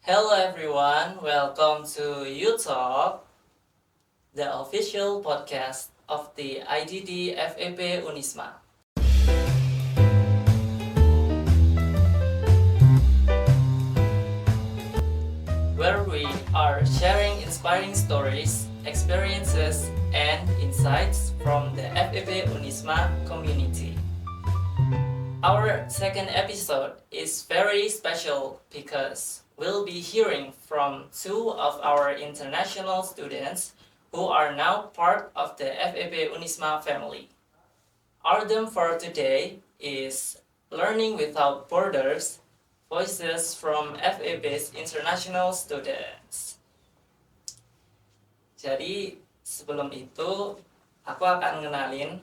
Hello everyone, welcome to You Talk, the official podcast of the IDD FEB Unisma. Where we are sharing inspiring stories, experiences, and insights from the FEB Unisma community. Our second episode is very special because we'll be hearing from two of our international students who are now part of the FEB Unisma family. Our theme for today is Learning Without Borders, Voices from FEB's International Students. Jadi sebelum itu aku akan kenalin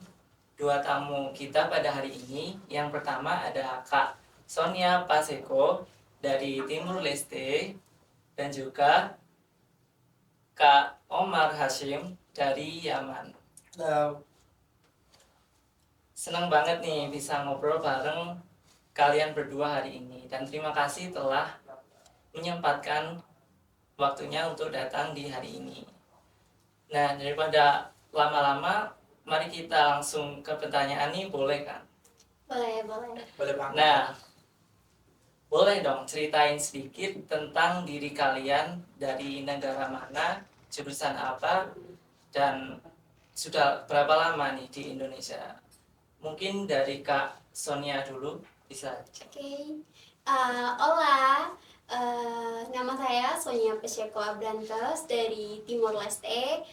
dua tamu kita pada hari ini. Yang pertama ada Kak Sonia Paseko dari Timur Leste dan juga Kak Omar Hashim dari Yaman. Halo. Senang banget nih bisa ngobrol bareng kalian berdua hari ini dan terima kasih telah menyempatkan waktunya untuk datang di hari ini. Nah, daripada lama-lama, mari kita langsung ke pertanyaan nih, boleh kan? Boleh. Boleh banget. Nah, boleh dong ceritain sedikit tentang diri kalian, dari negara mana, jurusan apa, dan sudah berapa lama nih di Indonesia? Mungkin dari Kak Sonia dulu, bisa. Oke. Hola. Nama saya Sonia Pacheco Abrantes dari Timor Leste.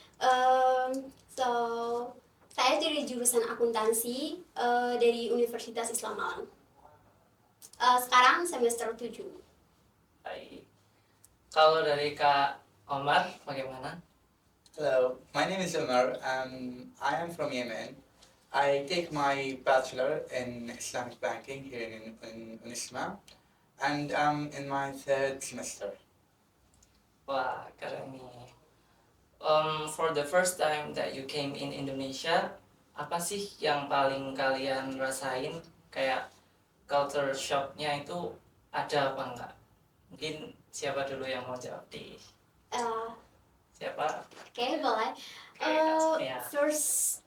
So, saya dari jurusan akuntansi dari Universitas Islam Malang. Sekarang semester 7. Baik. Kalau dari Kak Omar, bagaimana? Hello, my name is Omar. I am from Yemen. I take my bachelor in Islamic banking here in Unisma, and I'm in my third semester. Wah, keren nih. For the first time that you came in Indonesia, apa sih yang paling kalian rasain? Kayak culture shock-nya itu ada apa enggak? Mungkin siapa dulu yang mau jawab di siapa? Oke, boleh. Ya. First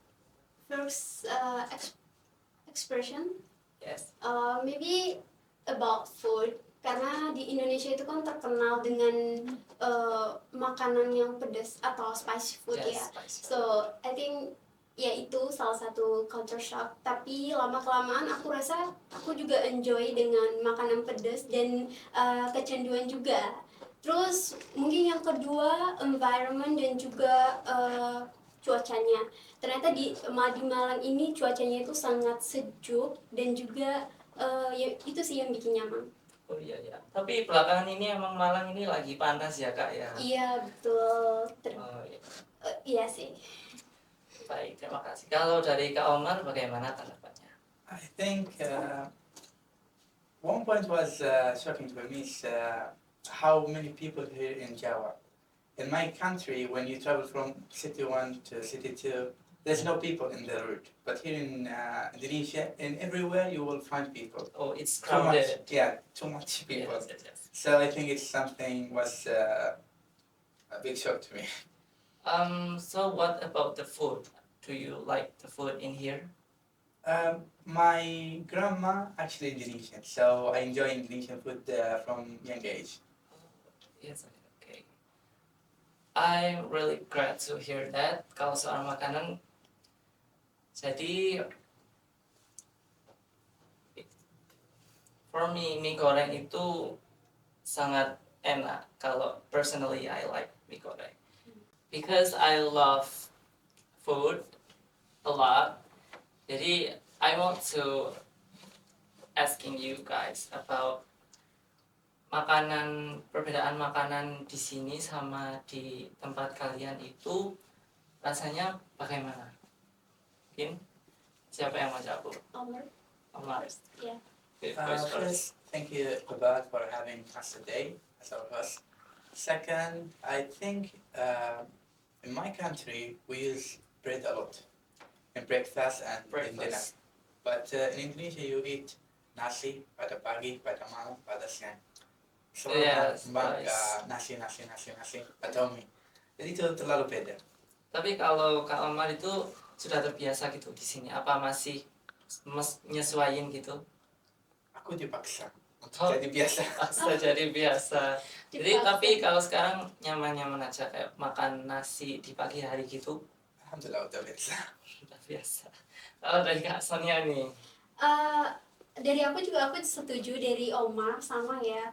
expression. Yes. Maybe about food, karena di Indonesia itu kan terkenal dengan makanan yang pedas atau spicy food ya. Spicy. So I think ya itu salah satu culture shock. Tapi lama kelamaan aku rasa aku juga enjoy dengan makanan pedas dan kecanduan juga. Terus mungkin yang kedua environment dan juga cuacanya. Ternyata di Malang ini cuacanya itu sangat sejuk dan juga ya itu sih yang bikin nyaman. Oh iya ya. Tapi belakangan ini emang Malang ini lagi panas ya Kak ya. Iya betul. Oh, iya. Iya sih. Baik, terima kasih. Kalau dari Kak Omar bagaimana tanggapannya? I think one point was shocking for me is how many people here in Java. In my country, when you travel from city 1 to city 2, there's no people in the route. But here in Indonesia, in everywhere you will find people. Oh, it's Too much, crowded. yeah, too much people. Yes. So I think it's something was a big shock to me. So what about the food? Do you like the food in here? My grandma actually Indonesian, so I enjoy Indonesian food from young age. Yes, okay. I'm really glad to hear that. Kalau soal makanan, jadi for me mie goreng itu sangat enak. Kalau personally I like mie goreng because I love food a lot. Jadi I want to asking you guys about perbedaan makanan di sini sama di tempat kalian itu rasanya bagaimana? Mungkin siapa yang mau jawab? Omar. Yeah. Okay, First, thank you, Abad, for having us today as our host. Second, I think in my country we use bread a lot in breakfast and in dinner. But in Indonesia you eat nasi pada pagi, pada malam, pada siang. Selamat Yes, makan nasi atau mie. Jadi itu terlalu beda. Tapi kalau Kak Omar itu sudah terbiasa gitu di sini, apa masih nyesuaiin gitu? Aku dipaksa untuk Oh, jadi biasa. sudah jadi biasa. Jadi Dipaksa. tapi kalau sekarang nyaman-nyaman aja kayak makan nasi di pagi hari gitu, Alhamdulillah udah biasa. sudah biasa. Kalau dari Kak Sonia nih, Eh, dari aku juga aku setuju dari Omar sama ya.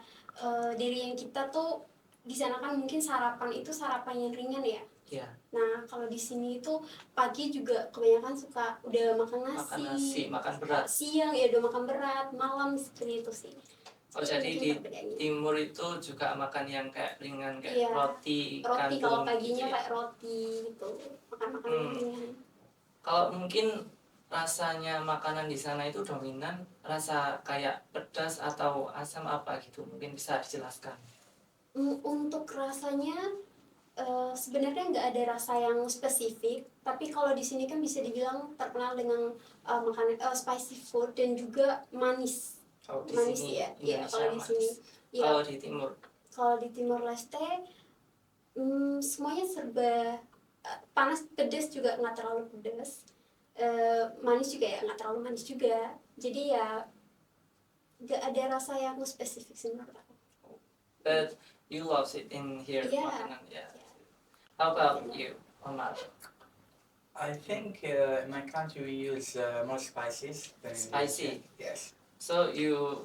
Dari yang kita tuh di sana kan mungkin sarapan itu sarapan yang ringan ya. ya Nah kalau di sini itu pagi juga kebanyakan suka udah makan makan nasi, makan berat. siang ya udah makan berat, malam seperti itu sih. Oh jadi di timur itu juga makan yang kayak ringan kayak Iya, roti, roti gandum kalau gitu paginya ya. kayak roti gitu, makan yang ringan. Kalau mungkin rasanya makanan di sana itu dominan rasa kayak pedas atau asam apa gitu, mungkin bisa dijelaskan. Untuk rasanya sebenarnya nggak ada rasa yang spesifik, tapi kalau di sini kan bisa dibilang terkenal dengan makanan spicy food dan juga manis. Kalau di Manis sini ya, Indonesia kalau di manis. sini. Ya, Kalau di timur, kalau di Timor Leste semuanya serba panas, pedas juga nggak terlalu pedas, manis juga ya nggak terlalu manis juga. Jadi ya nggak ada rasa yang spesifik sih menurut aku. but you love it in here Yeah. makanan ya. How about you, Omar? I think in my country we use more spices than in Spicy. Indonesia. Yes. So you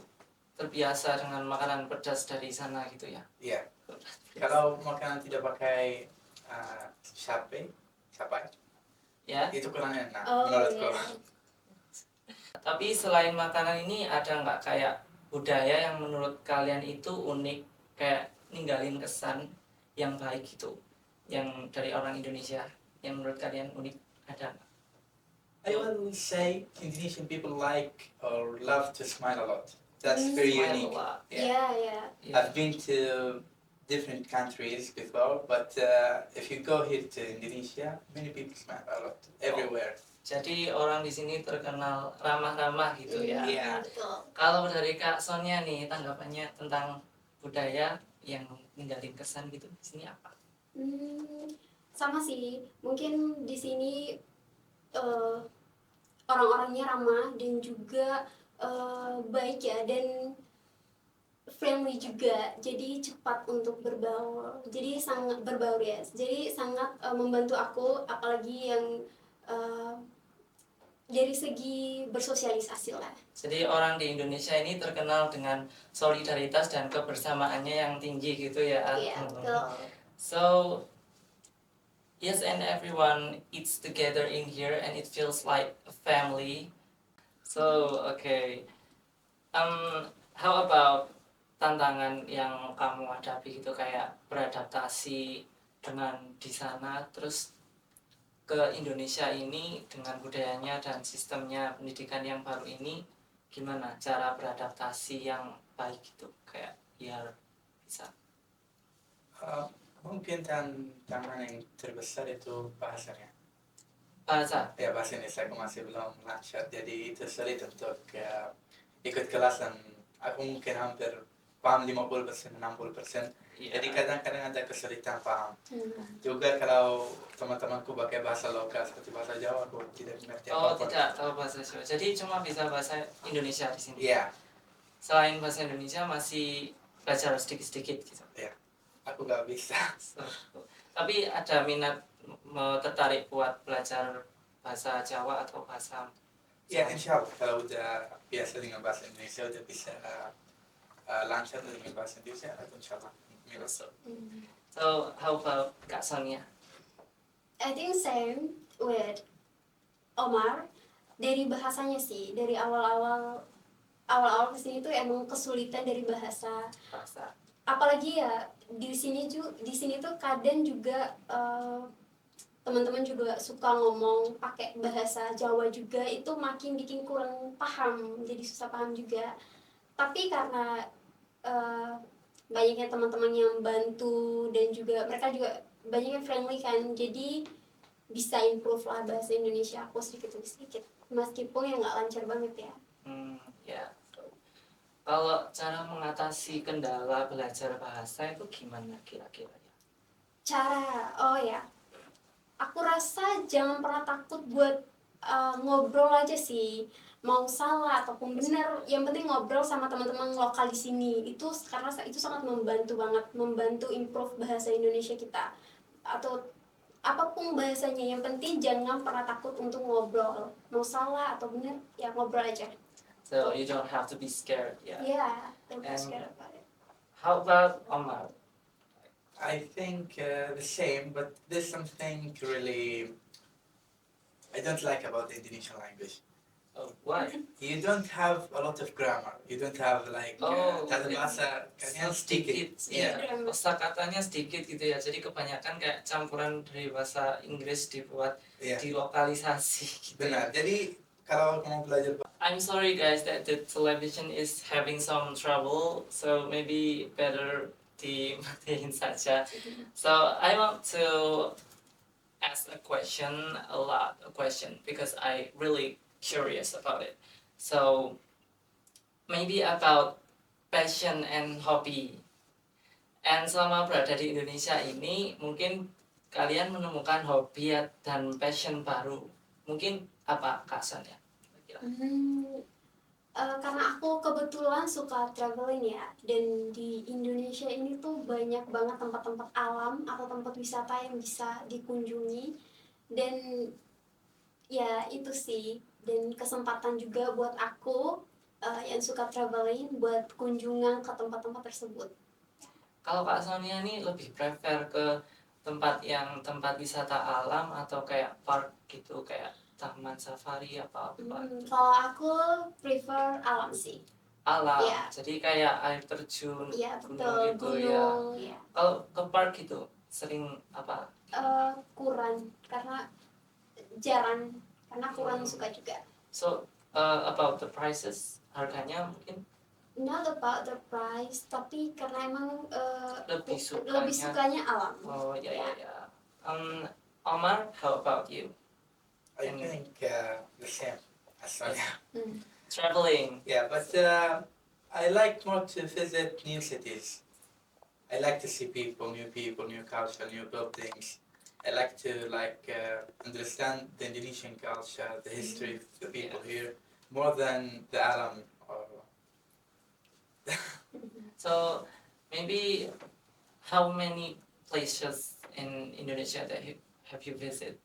terbiasa dengan makanan pedas dari sana gitu ya? Iya. Kalau makanan tidak pakai cabai, Ya. itu kurang enak Oh menurutku. iya. Tapi selain makanan ini ada nggak kayak budaya yang menurut kalian itu unik, kayak ninggalin kesan yang baik gitu, yang dari orang Indonesia yang menurut kalian unik, ada nggak? I will say Indonesian people like or love to smile a lot. That's very Smile a unique. lot. Yeah, yeah. Yeah. I've been to different countries before, but if you go here to Indonesia, many people smile a lot everywhere. Jadi orang di sini terkenal ramah-ramah gitu ya. Iya. Betul. Kalau dari Kak Sonia nih tanggapannya tentang budaya yang ninggalin kesan gitu di sini apa? Sama sih. Mungkin di sini orang-orangnya ramah dan juga baik ya, dan friendly juga. Jadi cepat untuk berbaur. Jadi sangat berbaur ya. Jadi sangat membantu aku, apalagi yang dari segi bersosialisasi lah. Jadi orang di Indonesia ini terkenal dengan solidaritas dan kebersamaannya yang tinggi gitu ya. Iya, betul. So yes, and everyone eats together in here and it feels like a family. So okay, how about tantangan yang kamu hadapi gitu, kayak beradaptasi dengan di sana terus ke Indonesia ini dengan budayanya dan sistemnya pendidikan yang baru ini, gimana cara beradaptasi yang baik gitu, kayak biar bisa. Mungkin tantangan yang terbesar itu bahasanya. Bahasa. Ya, bahasa Indonesia aku masih belum lancar, jadi itu sulit untuk ikut kelas, dan aku mungkin hampir paham 50%, 60%. Iya. Jadi kadang-kadang ada kesulitan paham. Juga kalau teman-temanku pakai bahasa lokal seperti bahasa Jawa, aku tidak mengerti Oh, apa-apa. tidak tahu bahasa Jawa. Jadi cuma bisa bahasa Indonesia di sini. Iya, Selain bahasa Indonesia masih belajar sedikit-sedikit gitu. aku gak bisa. So, tapi ada minat tertarik buat belajar bahasa Jawa atau bahasa Ya, insya Allah kalau udah biasa dengan bahasa Indonesia, udah bisa lancar dengan bahasa Indonesia, aku insya Allah. So how about Kak Sonia? I think same with Omar. Dari bahasanya sih, dari awal-awal kesini tuh emang kesulitan dari bahasa. Bahasa. Apalagi ya di sini tuh kadang juga teman-teman juga suka ngomong pakai bahasa Jawa juga, itu makin bikin kurang paham, jadi susah paham juga. Tapi karena banyaknya teman-teman yang bantu dan juga mereka juga banyak yang friendly kan, jadi bisa improve lah bahasa Indonesia aku sedikit demi sedikit, meskipun yang nggak lancar banget ya. Ya. Kalau cara mengatasi kendala belajar bahasa itu gimana kira-kira ya? Oh ya, aku rasa jangan pernah takut buat ngobrol aja sih, mau salah ataupun benar, yang penting ngobrol sama teman-teman lokal di sini. Itu karena itu sangat membantu banget, membantu improve bahasa Indonesia kita. Atau apapun bahasanya, yang penting jangan pernah takut untuk ngobrol, mau salah atau benar ya ngobrol aja. So you don't have to be scared, yeah. Yeah, don't be And- scared about it. How about Omar? I think the same, but there's something really I don't like about the Indonesian language. Oh, why? You don't have a lot of grammar. You don't have like Oh, tata bahasa kalian sedikit. ya, Yeah. kosakatanya sedikit gitu ya. Jadi kebanyakan kayak campuran dari bahasa Inggris dibuat Yeah. dilokalisasi gitu. Benar. Jadi kalau kamu belajar I'm sorry guys that the television is having some trouble, so maybe better dimatiin saja. So I want to ask a question, because I really curious about it. So maybe about passion and hobby. And selama berada di Indonesia ini, mungkin kalian menemukan hobi dan passion baru. Mungkin apa Kak San ya? Karena aku kebetulan suka traveling ya, dan di Indonesia ini tuh banyak banget tempat-tempat alam atau tempat wisata yang bisa dikunjungi, dan ya itu sih, dan kesempatan juga buat aku yang suka traveling buat kunjungan ke tempat-tempat tersebut. Kalau Kak Sonia nih lebih prefer ke tempat wisata alam atau kayak park gitu, kayak taman safari apa? Kalau aku prefer alam sih. Alam, Iya. jadi kayak air terjun, Iya gunung betul, gitu ya. gunung ya. Kalau ke park gitu sering apa? Kurang, karena jarang, karena kurang suka juga. So about the prices, harganya mungkin Not about the price, tapi karena emang lebih lebih sukanya alam. Oh ya ya ya. Omar, how about you? I think the same as Sonia. Traveling. Yeah, but I like more to visit new cities. I like to see new culture, new buildings. I like to understand the Indonesian culture, the history of the people here, more than the alam. So maybe how many places in Indonesia that have you visited?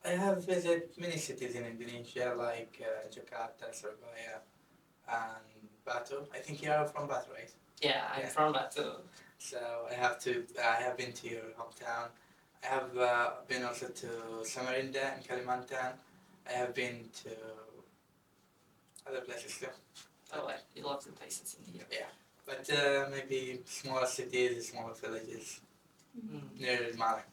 I have visited many cities in Indonesia, like Jakarta, Surabaya, and Batu. I think you are from Batu, right? Yeah, I'm Yeah. from Batu. So I have been to your hometown. I have been also to Samarinda in Kalimantan. I have been to other places too, Oh, you love the places in here. but maybe smaller cities, smaller villages Hmm. near Malang.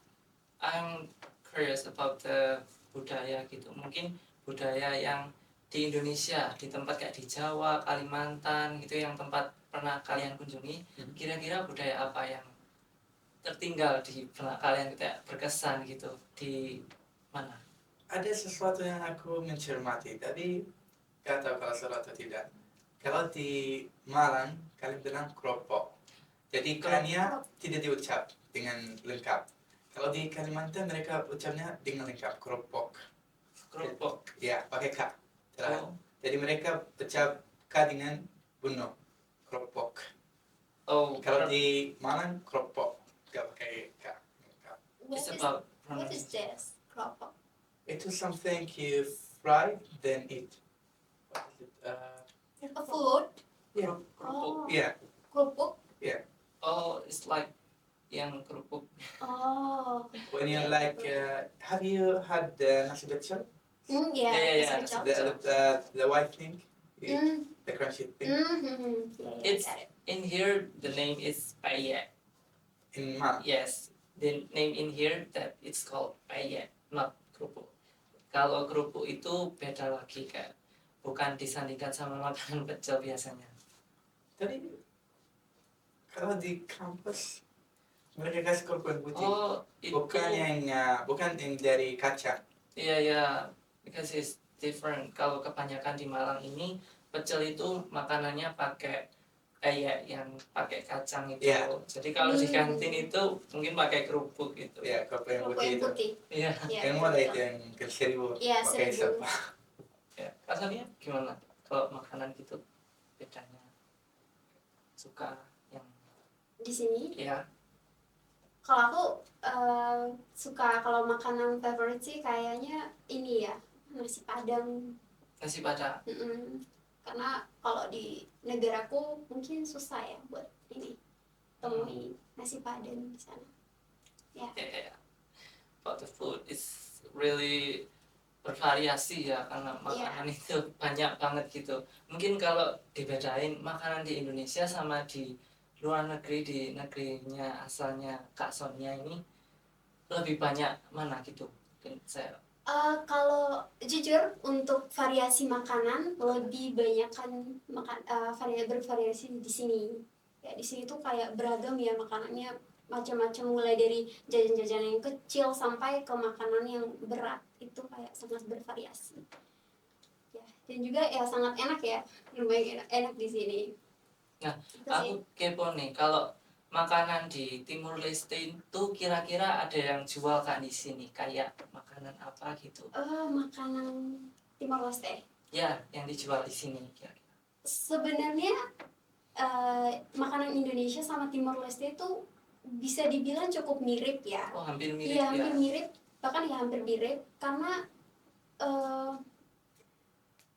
I'm curious about the budaya gitu. Mungkin budaya yang di Indonesia, di tempat kayak di Jawa, Kalimantan gitu, yang tempat pernah kalian kunjungi. Kira-kira budaya apa yang tertinggal di benak kalian, kayak berkesan gitu di mana? Ada sesuatu yang aku mencermati, tapi gak tahu kalau salah atau tidak. Kalau di Malang, kalian bilang keropok. Jadi ikannya tidak diucap dengan lengkap. Kalau di Kalimantan mereka ucapnya dengan lengkap, keropok. Kerupuk. Ya, pakai K. Oh, Jadi mereka ucap K dengan bunuh, keropok. oh, Kalau di Malang, keropok. Gak pakai K. lengkap. it's about What is pronunciation. this? Keropok. Itu something you fry, then eat. What is it? A food. Yeah. Kerupuk. Yeah. Kerupuk. Oh, it's like yang kerupuk. Oh. When you have you had nasi becel? Yeah. Yeah. It's a The white thing, Mm. the crunchy thing. Yeah, It's- got it. In here, the name is payet. In Malang. Yes, the name in here that it's called payet, not kerupuk. Kalau kerupuk itu beda lagi, kayak bukan disandingkan sama makanan pecel biasanya. Tadi kalau di kampus mereka kasih kerupuk putih. Oh, itu bukan yang dari kaca. iya, because it's different. Kalau kebanyakan di Malang ini pecel itu makanannya pakai kayak yang pakai kacang itu. Iya. Jadi kalau di kantin itu mungkin pakai kerupuk gitu. Ya, kerupuk yang Kerupuk putih yang itu. putih. Iya. Ya, Yang mana betul. itu yang ke 1000 Iya, pakai 1000. siapa? Ya. Asalnya gimana? Kalau makanan gitu bedanya suka yang Di sini ya kalau aku suka, kalau makanan favorit sih kayaknya ini ya, nasi padang. nasi padang. Karena kalau di negaraku mungkin susah ya buat ini temui nasi padang di sana. Ya. Yeah. But the food is really bervariasi ya, karena makanan itu banyak banget gitu. Mungkin kalau dibedain makanan di Indonesia sama di luar negeri, di negerinya asalnya Kak Sonia ini lebih banyak mana gitu? Mungkin saya Kalau jujur untuk variasi makanan lebih banyak kan bervariasi di sini. Ya di sini tuh kayak beragam ya makanannya, macam-macam, mulai dari jajan-jajan yang kecil sampai ke makanan yang berat, itu kayak sangat bervariasi. Ya, dan juga ya sangat enak ya, lumayan enak di sini. Nah, Itu aku sih. kepo nih, kalau makanan di Timur Leste itu kira-kira ada yang jual Kak di sini, kayak makanan apa gitu? Makanan Timor Leste. Ya, yang dijual di sini kira-kira. Sebenarnya makanan Indonesia sama Timor Leste itu bisa dibilang cukup mirip ya. Oh, hampir mirip Iya, ya. hampir mirip, bahkan ya hampir mirip, karena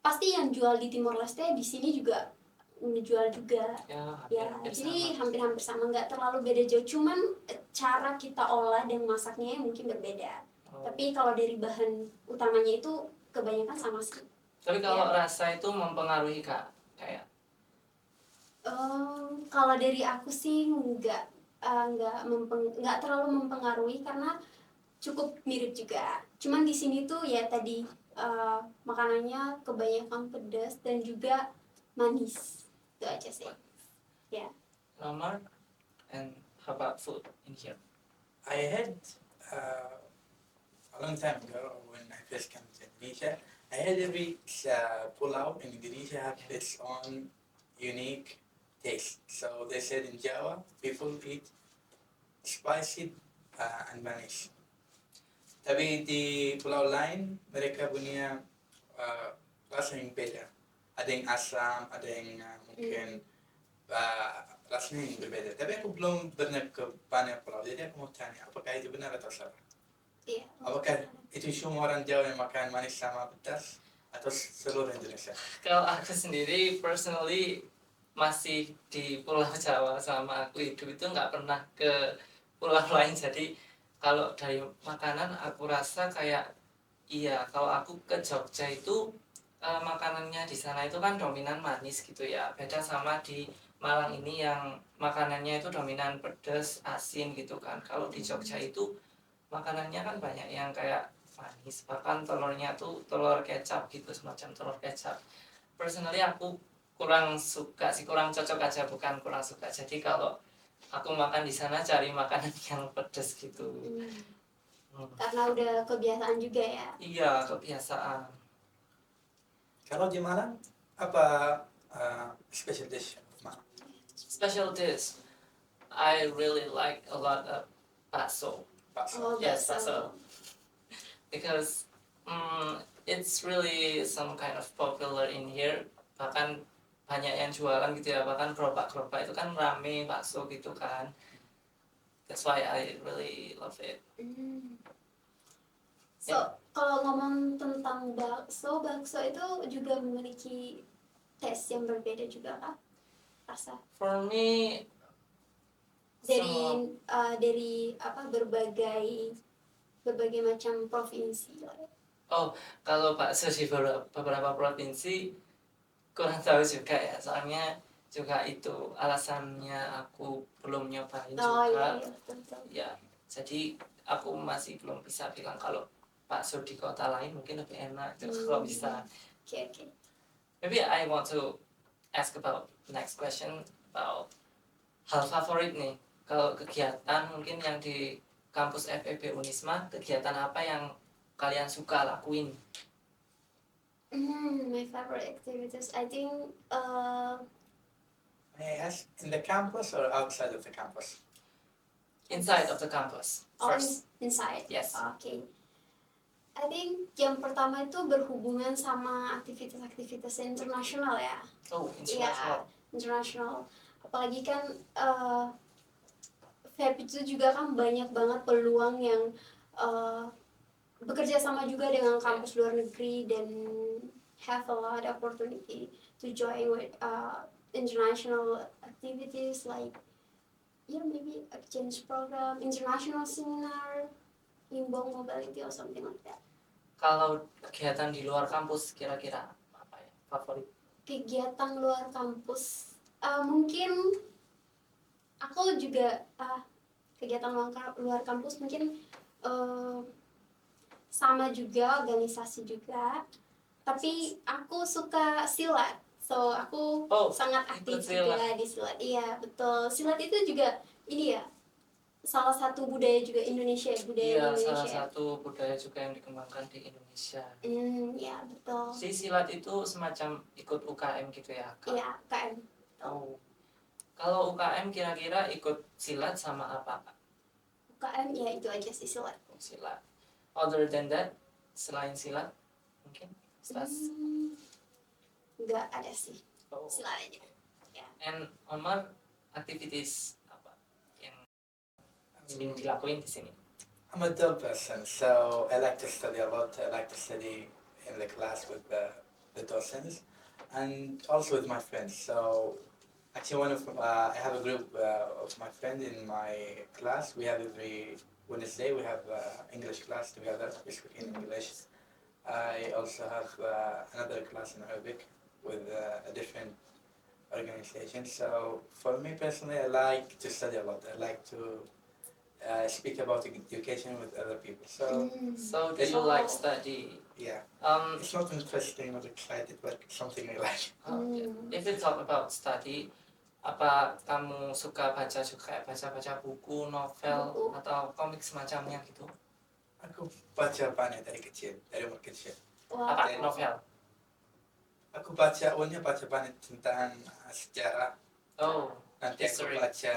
pasti yang jual di Timor Leste di sini juga menjual juga. Ya, jadi hampir-hampir sama, nggak terlalu beda jauh, cuman cara kita olah dan masaknya mungkin berbeda. Tapi kalau dari bahan utamanya itu kebanyakan sama sih. Tapi kalau rasa itu mempengaruhi Kak, kayak kalau dari aku sih nggak terlalu mempengaruhi, karena cukup mirip juga. Cuman di sini tuh ya tadi makanannya kebanyakan pedas dan juga manis, itu aja sih. Ya. Nomor and how about food in here? I had a long time ago when I first came to Indonesia. I had every pulau in Indonesia have its own unique taste. So they said in Java people eat spicy and manis. Tapi di pulau lain mereka punya rasa yang beda. Ada yang asam, ada yang mungkin rasanya yang berbeda. Tapi aku belum pernah ke banyak pulau, jadi aku mau tanya, apakah itu benar atau salah? Iya. Apakah itu semua orang Jawa yang makan manis sama pedas atau seluruh Indonesia? Kalau aku sendiri personally masih di Pulau Jawa, sama aku hidup itu nggak pernah ke pulau lain. Jadi kalau dari makanan aku rasa kayak iya, kalau aku ke Jogja itu makanannya di sana itu kan dominan manis gitu ya. Beda sama di Malang ini yang makanannya itu dominan pedas, asin gitu kan. Kalau di Jogja itu makanannya kan banyak yang kayak manis, bahkan telurnya tuh telur kecap gitu, semacam telur kecap. Personally aku kurang suka sih, kurang cocok aja, bukan kurang suka. Jadi kalau aku makan di sana cari makanan yang pedas gitu. Karena udah kebiasaan juga ya. Iya, kebiasaan. Kalau di Malang, apa special dish of Malang? Special dish, I really like a lot of bakso. Bakso. Yes, bakso. Because it's really some kind of popular in here. Bahkan banyak yang jualan gitu ya, bahkan gerobak-gerobak itu kan rame bakso gitu kan. That's why I really love it. So, kalau ngomong tentang bakso itu juga memiliki taste yang berbeda juga kah? Rasa? For me, dari berbagai macam provinsi lah ya. Oh, kalau bakso di beberapa provinsi kurang tahu juga ya, soalnya juga itu alasannya aku belum nyobain juga. Ya, jadi aku masih belum bisa bilang kalau bakso di kota lain mungkin lebih enak kalau bisa. Okay. Maybe I want to ask about next question about hal favorit nih. Kalau kegiatan mungkin yang di kampus FEB Unisma, kegiatan apa yang kalian suka lakuin? My favorite activities, I think, May I ask, in the campus or outside of the campus? Inside of the campus first. Inside. Yes. Oke. I think yang pertama itu berhubungan sama aktivitas-aktivitas internasional ya. Oh, international. Internasional. Apalagi kan FEB itu juga kan banyak banget peluang yang bekerja sama juga dengan kampus luar negeri dan have a lot of opportunity to join with international activities like maybe exchange program, international seminar, Imbong mobility or something like that. Kalau kegiatan di luar kampus kira-kira apa ya favorit? Kegiatan luar kampus, mungkin aku juga kegiatan luar kampus mungkin sama juga, organisasi juga, tapi aku suka silat, so aku sangat aktif juga di silat. Iya betul, silat itu juga ini ya salah satu budaya juga Indonesia, Iya, salah satu budaya juga yang dikembangkan di Indonesia. Ya betul. Si silat itu semacam ikut UKM gitu ya, Kak? Iya, UKM. Oh. Kalau UKM kira-kira ikut silat sama apa, Kak? UKM ya itu aja sih, silat. Silat. Other than that, selain silat mungkin? Enggak ada sih. Oh. Silat aja. Yeah. And Omar, activities dilakuin di sini? I'm a dull person, so I like to study a lot. I like to study in the class with the docents and also with my friends. So actually, I have a group of my friends in my class. We have every Wednesday we have English class together. We speak in English. I also have another class in Arabic with a different organization. So for me personally, I like to study a lot. I like to speak about education with other people. So do you like study? Yeah. It's not interesting or excited, but something I like. If you talk about study, apa kamu suka baca juga, baca buku, novel, atau komik semacamnya gitu? Aku baca banyak dari umur kecil. Apa novel? Aku baca banyak tentang sejarah. Oh. Nanti aku baca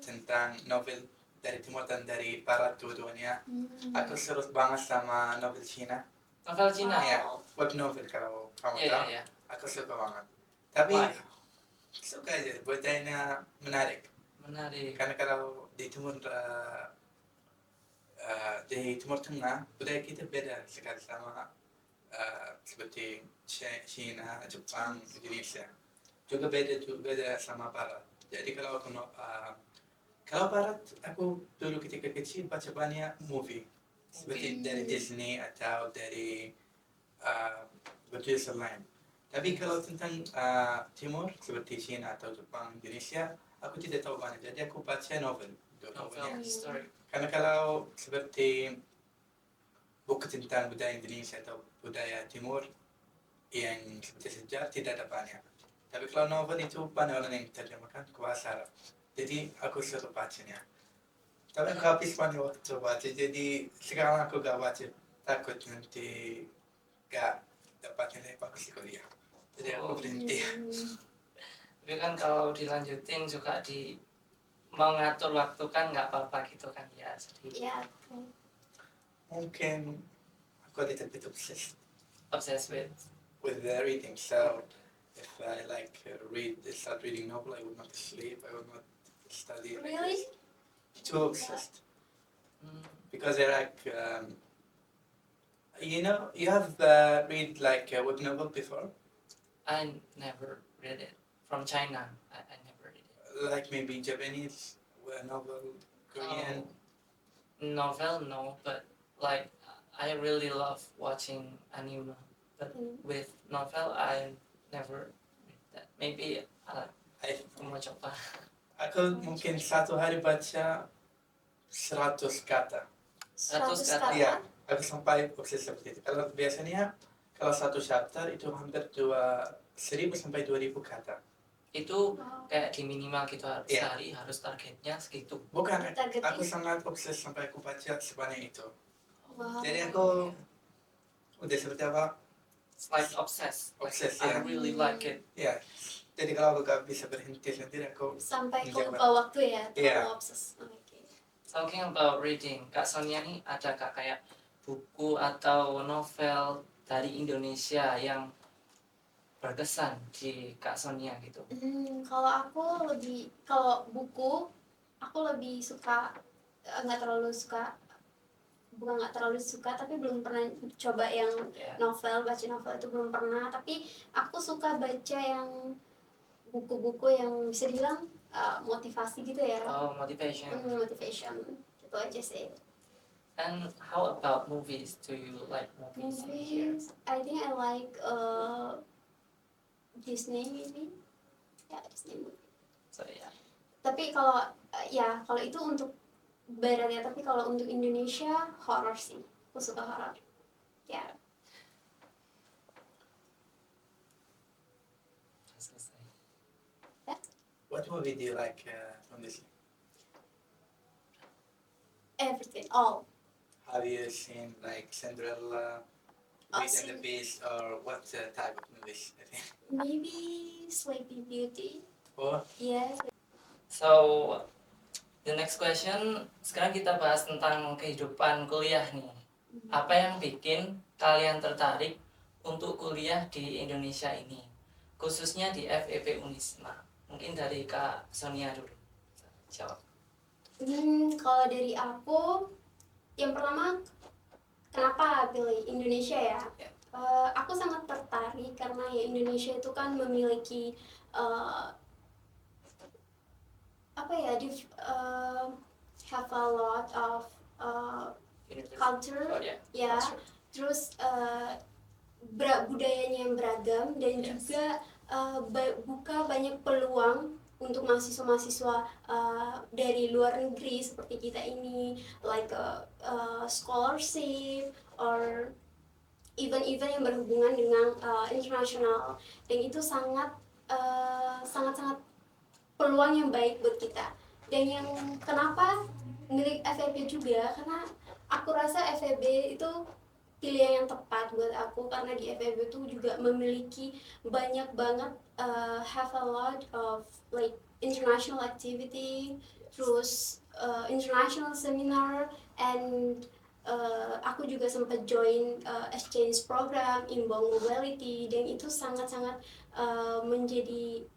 tentang novel dari timur dan dari barat dua-duanya. Aku seru banget sama novel Cina. Novel Cina? Ya, web novel kalau kamu tahu. Yeah. Aku suka banget. Tapi suka aja, budayanya menarik. Karena kalau di Timur Tengah, budaya kita beda sekali sama seperti Cina, Jepang, Indonesia. Juga beda sama barat. Jadi kalau barat, aku dulu ketika kecil baca banyak movie. Seperti dari Disney atau dari producer lain. Tapi kalau tentang Timur, seperti China atau Jepang, Indonesia, aku tidak tahu banyak. Jadi aku baca novel. Story. Karena kalau seperti buku tentang budaya Indonesia atau budaya Timur yang seperti sejarah tidak ada banyak. Tapi kalau novel itu banyak orang yang terjemahkan ke bahasa Arab. Jadi aku suka bacanya. Tapi aku habis banyak waktu baca. Jadi sekarang aku gak baca. Takut nanti gak dapat nilai bagus di kuliah. Jadi aku berhenti. Tapi kan kalau dilanjutin juga mau ngatur waktu kan nggak apa-apa gitu kan ya. Iya. Mungkin aku a little bit obsessed with the reading. So if I start reading novel, I will not sleep. I will not study. Really? Too obsessed. Because I like, you have read like a web novel before? I never read it. From China, I never read it. Like maybe Japanese novel, Korean? Novel, no, but like I really love watching anime. But with novel, I never read that. Maybe too much of that. Aku mungkin satu hari baca 100 kata. 100 kata? Iya, aku sampai obses seperti itu. Kalau biasanya, kalau satu chapter itu hampir 1.000 sampai 2.000 kata. Itu kayak di minimal gitu, sehari harus targetnya segitu. Bukan, aku sangat obses sampai aku baca sebanyak itu. Wow. Jadi aku udah seperti apa, It's like obsessed. Obsessed, I yeah. really like it. Ya, jadi kalau aku gak bisa berhenti sendiri, aku Sampai kau menjaga. lupa waktu ya, Iya. terlalu obses. Oke. Talking about reading, Kak Sonia nih ada Kak kayak buku atau novel dari Indonesia yang berkesan di Kak Sonia gitu? Kalau aku kalau buku, aku lebih suka, nggak terlalu suka, bukan nggak terlalu suka, tapi belum pernah coba yang Ya. baca novel itu belum pernah. Tapi aku suka baca yang buku-buku yang bisa dibilang motivasi gitu ya. Oh, motivation. Motivation, itu aja sih. And how about movies? Do you like movies in here? Movies, I think I like Disney maybe, ya Disney movie. So yeah. Tapi kalau kalau itu untuk barat ya, tapi kalau untuk Indonesia horror sih, aku suka horror. Ya. What movie do you like from Disney? Everything, all. Have you seen like Cinderella, Beauty and the Beast, or what type of movies? I think. Maybe Sleeping Beauty. Oh, Yes. So the next question, sekarang kita bahas tentang kehidupan kuliah nih. Apa yang bikin kalian tertarik untuk kuliah di Indonesia ini, khususnya di FEB Unisma? Mungkin dari Kak Sonia dulu jawab. Kalau dari aku, yang pertama, kenapa pilih Indonesia ya? Ya. Aku sangat tertarik karena ya Indonesia itu kan memiliki have a lot of culture, Oh, yeah. ya. Culture. Terus budayanya yang beragam dan Yes. juga buka banyak peluang untuk mahasiswa-mahasiswa dari luar negeri seperti kita ini, like scholarship or event-event yang berhubungan dengan internasional, dan itu sangat peluang yang baik buat kita. Dan yang kenapa milik FEB juga, karena aku rasa FEB itu pilihan yang tepat buat aku, karena di FEB itu juga memiliki banyak banget have a lot of like international activity, terus international seminar, and aku juga sempat join exchange program Inbound Mobility, dan itu sangat-sangat menjadi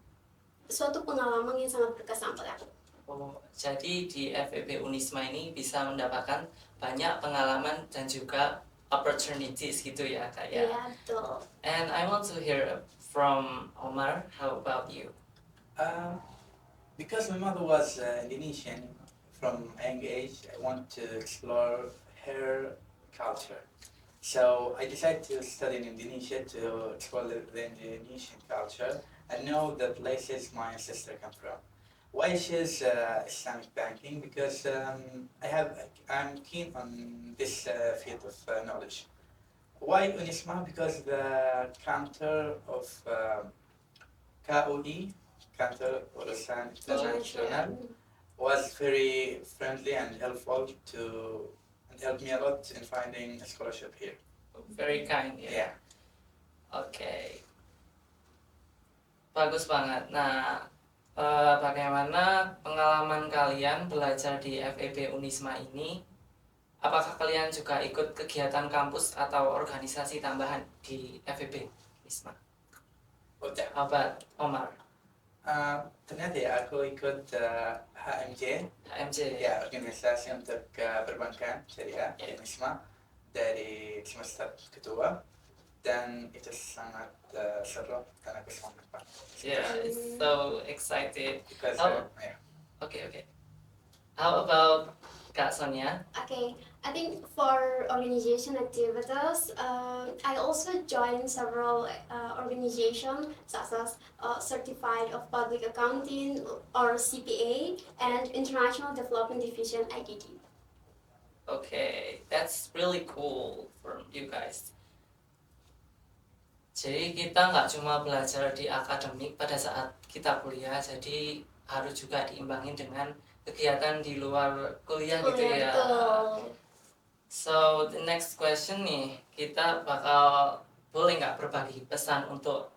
suatu pengalaman yang sangat berkesan buat aku. Oh, jadi di FEB Unisma ini bisa mendapatkan banyak pengalaman dan juga opportunities gitu ya Kak ya. Iya, betul. And I want to hear from Omar. How about you? Because my mother was Indonesian, from a young age, I want to explore her culture. So I decided to study in Indonesia to explore the Indonesian culture and know the places my sister come from. Why she's Islamic banking? Because I'm keen on this field of knowledge. Why Unisma? Because the counter of KUI, Counter Urusan International, was very friendly and helpful and helped me a lot in finding a scholarship here. Very kind ya. Yeah. Oke. Bagus banget. Nah, bagaimana pengalaman kalian belajar di FEB Unisma ini? Apakah kalian juga ikut kegiatan kampus atau organisasi tambahan di FEB Unisma? Udah. How about Omar? Ternyata ya aku ikut HMJ, HMJ. ya organisasi untuk perbankan syariah di Yeah. Unisma dari semester kedua, dan itu sangat seru dan aku sangat bangga. Yeah, it's so excited. Because yeah. Okay. How about Kak Sonia? Okay, I think for organization activities, I also joined several organizations such as Certified of Public Accounting or CPA and International Development Division IDD. Okay, that's really cool for you guys. Jadi kita nggak cuma belajar di akademik pada saat kita kuliah, jadi harus juga diimbangin dengan kegiatan di luar kuliah gitu ya. Betul. So the next question nih, kita bakal boleh nggak berbagi pesan untuk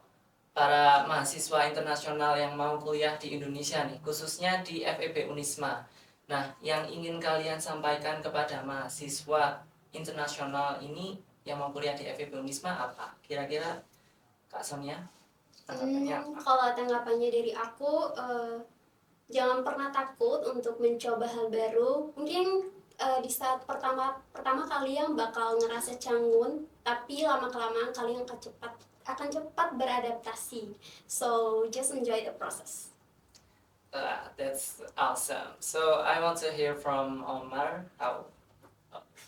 para mahasiswa internasional yang mau kuliah di Indonesia nih, khususnya di FEB Unisma. Nah, yang ingin kalian sampaikan kepada mahasiswa internasional ini yang mau kuliah di FEB Unisma apa? Kira-kira Kak Sonia tanggapannya apa? Kalau tanggapannya dari aku, jangan pernah takut untuk mencoba hal baru. Mungkin di saat pertama kali yang bakal ngerasa canggung, tapi lama kelamaan kalian akan cepat beradaptasi. So just enjoy the process. That's awesome. So I want to hear from Omar. How?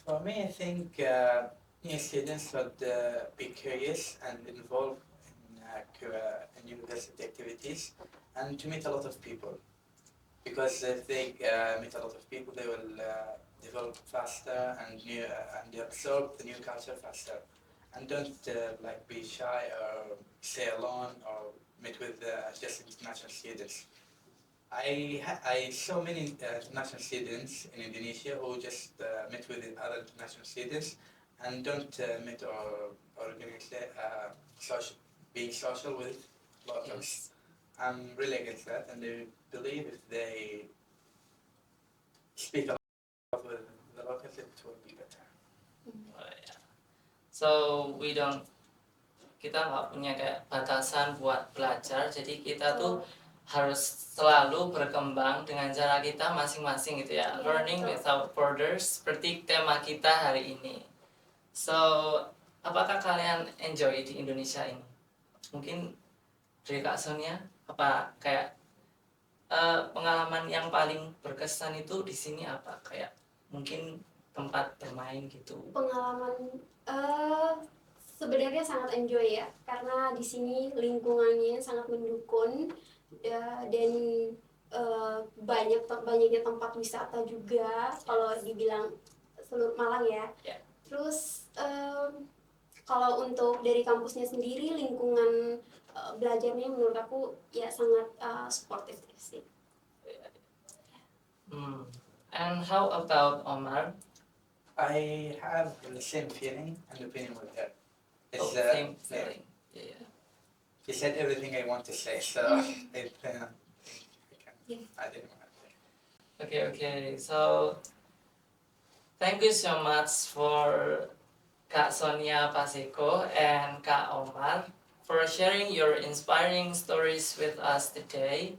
For me, I think new students should be curious and involved in university activities and to meet a lot of people. Because if they meet a lot of people, they will develop faster and absorb the new culture faster. And don't like be shy or stay alone or meet with just international students. I saw many international students in Indonesia who just met with other international students and don't meet or organize being social with locals. I'm really against that, and I believe if they speak a lot with the locals, it will be better. So kita nggak punya kayak batasan buat belajar, jadi kita tuh harus selalu berkembang dengan cara kita masing-masing gitu ya. Learning without borders, seperti tema kita hari ini. So, apakah kalian enjoy di Indonesia ini? Mungkin dari Kak Sonia, apa kayak pengalaman yang paling berkesan itu di sini apa? Kayak mungkin tempat bermain gitu. Pengalaman sebenarnya sangat enjoy ya, karena di sini lingkungannya sangat mendukung dan banyaknya tempat wisata juga kalau dibilang seluruh Malang ya. Terus kalau untuk dari kampusnya sendiri, lingkungan belajarnya menurut aku ya sangat supportive sih. And how about Omar? I have the same feeling and opinion with her. It's, Same feeling. Yeah. She said everything I want to say, so I didn't want to say. Okay. So, thank you so much for Kak Sonia Paseko and Kak Omar for sharing your inspiring stories with us today.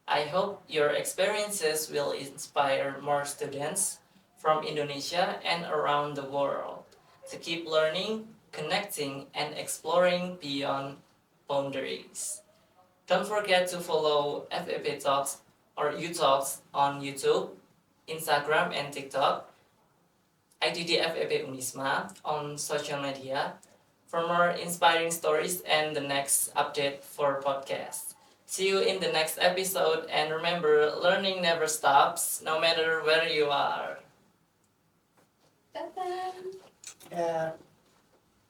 I hope your experiences will inspire more students from Indonesia and around the world to keep learning, connecting, and exploring beyond boundaries. Don't forget to follow FEB Talks or UTalks on YouTube, Instagram, and TikTok. IDD FEB Unisma on social media for more inspiring stories and the next update for podcast. See you in the next episode, and remember, learning never stops, no matter where you are. Bye-bye. Yeah.